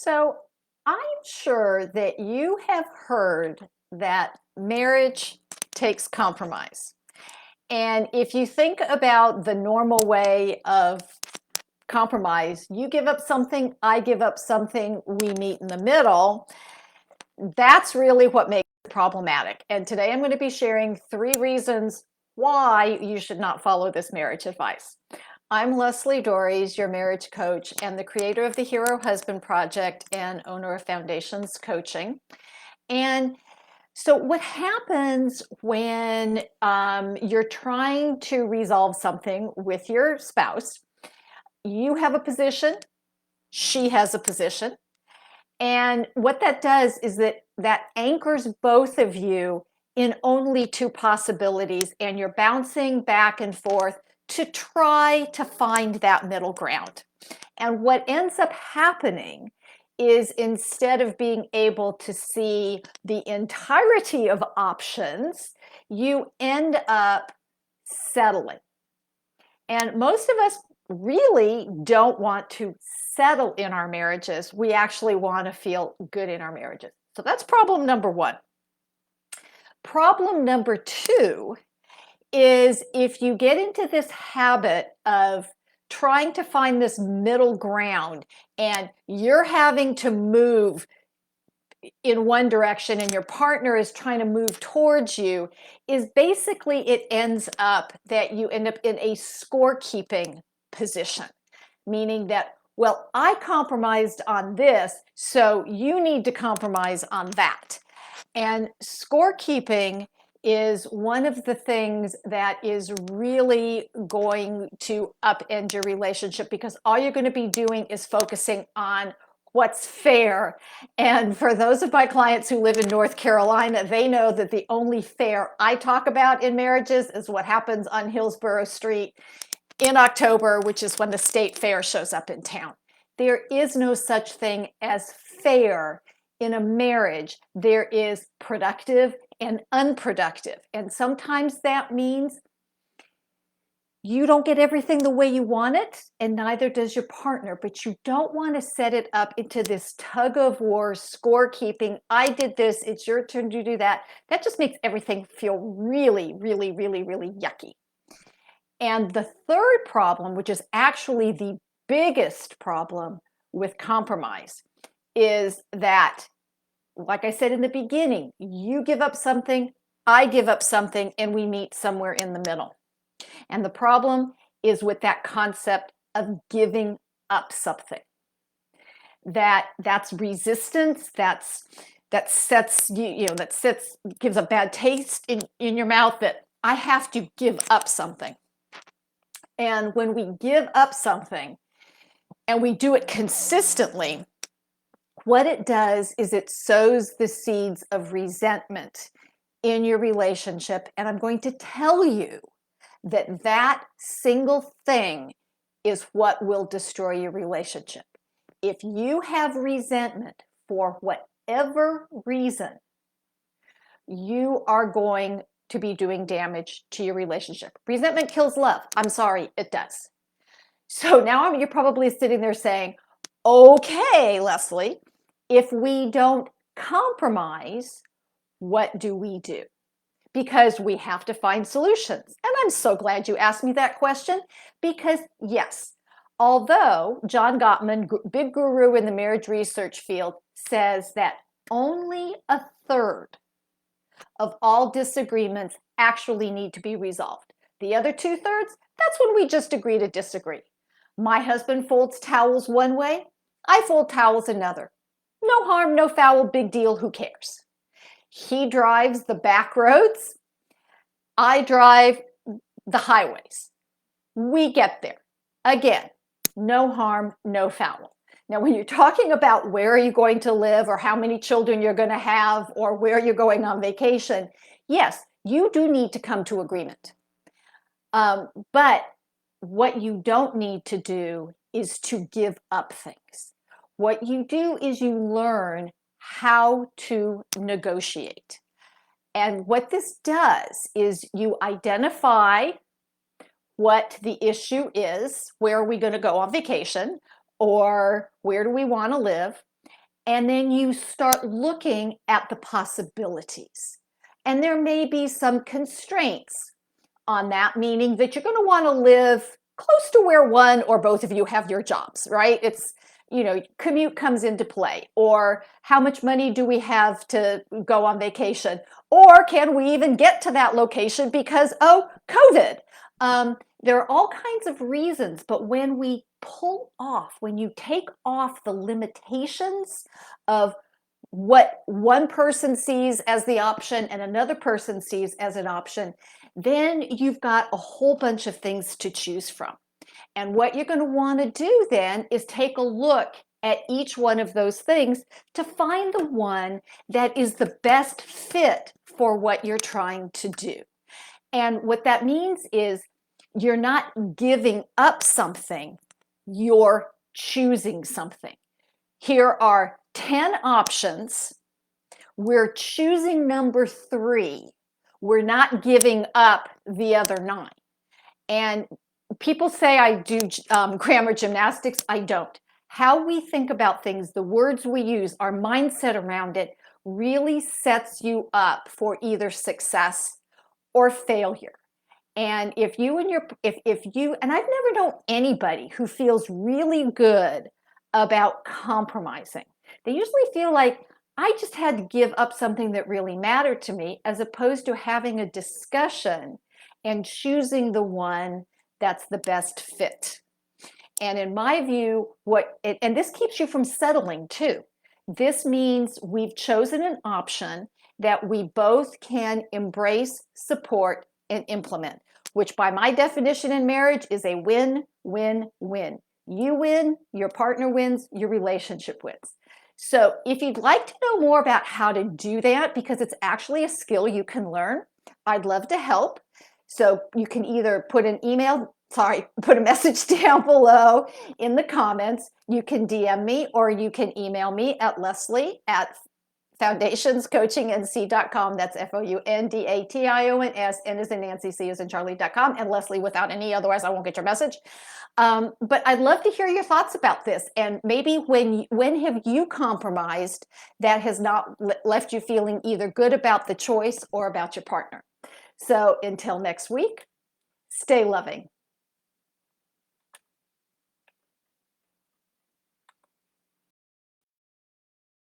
So I'm sure that you have heard that marriage takes compromise. And if you think about the normal way of compromise, you give up something, I give up something, we meet in the middle. That's really what makes it problematic. And today I'm going to be sharing 3 reasons why you should not follow this marriage advice. I'm Leslie Dories, your marriage coach and the creator of the Hero Husband Project and owner of Foundations Coaching. And so, what happens when you're trying to resolve something with your spouse? You have a position, she has a position. And what that does is that anchors both of you in only 2 possibilities, and you're bouncing back and forth to try to find that middle ground. And what ends up happening is instead of being able to see the entirety of options, you end up settling. And most of us really don't want to settle in our marriages. We actually want to feel good in our marriages. So that's problem number 1. Problem number 2 is if you get into this habit of trying to find this middle ground and you're having to move in one direction and your partner is trying to move towards you, is basically it ends up that you end up in a scorekeeping position, meaning that, well, I compromised on this, so you need to compromise on that. And scorekeeping is one of the things that is really going to upend your relationship, because all you're going to be doing is focusing on what's fair. And for those of my clients who live in North Carolina, they know that the only fair I talk about in marriages is what happens on Hillsborough Street in October, which is when the state fair shows up in town. There is no such thing as fair in a marriage. There is productive and unproductive. And sometimes that means you don't get everything the way you want it, and neither does your partner, but you don't want to set it up into this tug of war scorekeeping. I did this, it's your turn to do that. That just makes everything feel really, really, really, really yucky. And the third problem, which is actually the biggest problem with compromise, is that, like I said in the beginning, you give up something, I give up something, and we meet somewhere in the middle. And the problem is with that concept of giving up something. That's resistance, that gives a bad taste in your mouth, that I have to give up something. And when we give up something and we do it consistently, what it does is it sows the seeds of resentment in your relationship. And I'm going to tell you that that single thing is what will destroy your relationship. If you have resentment for whatever reason, you are going to be doing damage to your relationship. Resentment kills love. I'm sorry, it does. So now you're probably sitting there saying, okay, Leslie, if we don't compromise, what do we do? Because we have to find solutions. And I'm so glad you asked me that question, because yes, although John Gottman, big guru in the marriage research field, says that only a third of all disagreements actually need to be resolved. The other 2/3, that's when we just agree to disagree. My husband folds towels one way, I fold towels another. No harm, no foul, big deal, who cares? He drives the back roads, I drive the highways. We get there. Again, no harm, no foul. Now, when you're talking about where are you going to live or how many children you're going to have or where you're going on vacation, yes, you do need to come to agreement. But what you don't need to do is to give up things. What you do is you learn how to negotiate. And what this does is you identify what the issue is. Where are we going to go on vacation? Or where do we want to live? And then you start looking at the possibilities. And there may be some constraints on that, meaning that you're going to want to live close to where one or both of you have your jobs, right? It's, commute comes into play, or how much money do we have to go on vacation, or can we even get to that location because, oh, COVID. There are all kinds of reasons, but when we when you take off the limitations of what one person sees as the option and another person sees as an option, then you've got a whole bunch of things to choose from. And what you're going to want to do then is take a look at each one of those things to find the one that is the best fit for what you're trying to do. And what that means is you're not giving up something, you're choosing something. Here are 10 options. We're choosing number 3. We're not giving up the other 9. And people say I do grammar gymnastics. I don't. How we think about things, the words we use, our mindset around it really sets you up for either success or failure. And if you and I've never known anybody who feels really good about compromising. They usually feel like I just had to give up something that really mattered to me, as opposed to having a discussion and choosing the one that's the best fit. And in my view, and this keeps you from settling too. This means we've chosen an option that we both can embrace, support, and implement, which by my definition in marriage is a win-win-win. You win, your partner wins, your relationship wins. So if you'd like to know more about how to do that, because it's actually a skill you can learn, I'd love to help. So you can either put a message down below in the comments. You can DM me, or you can email me at Lesli at foundationscoachingnc.com. That's FOUNDATIONS, N as in Nancy, C as in Charlie.com, and Lesli without an E, otherwise I won't get your message. But I'd love to hear your thoughts about this, and maybe when have you compromised that has not left you feeling either good about the choice or about your partner. So until next week, stay loving.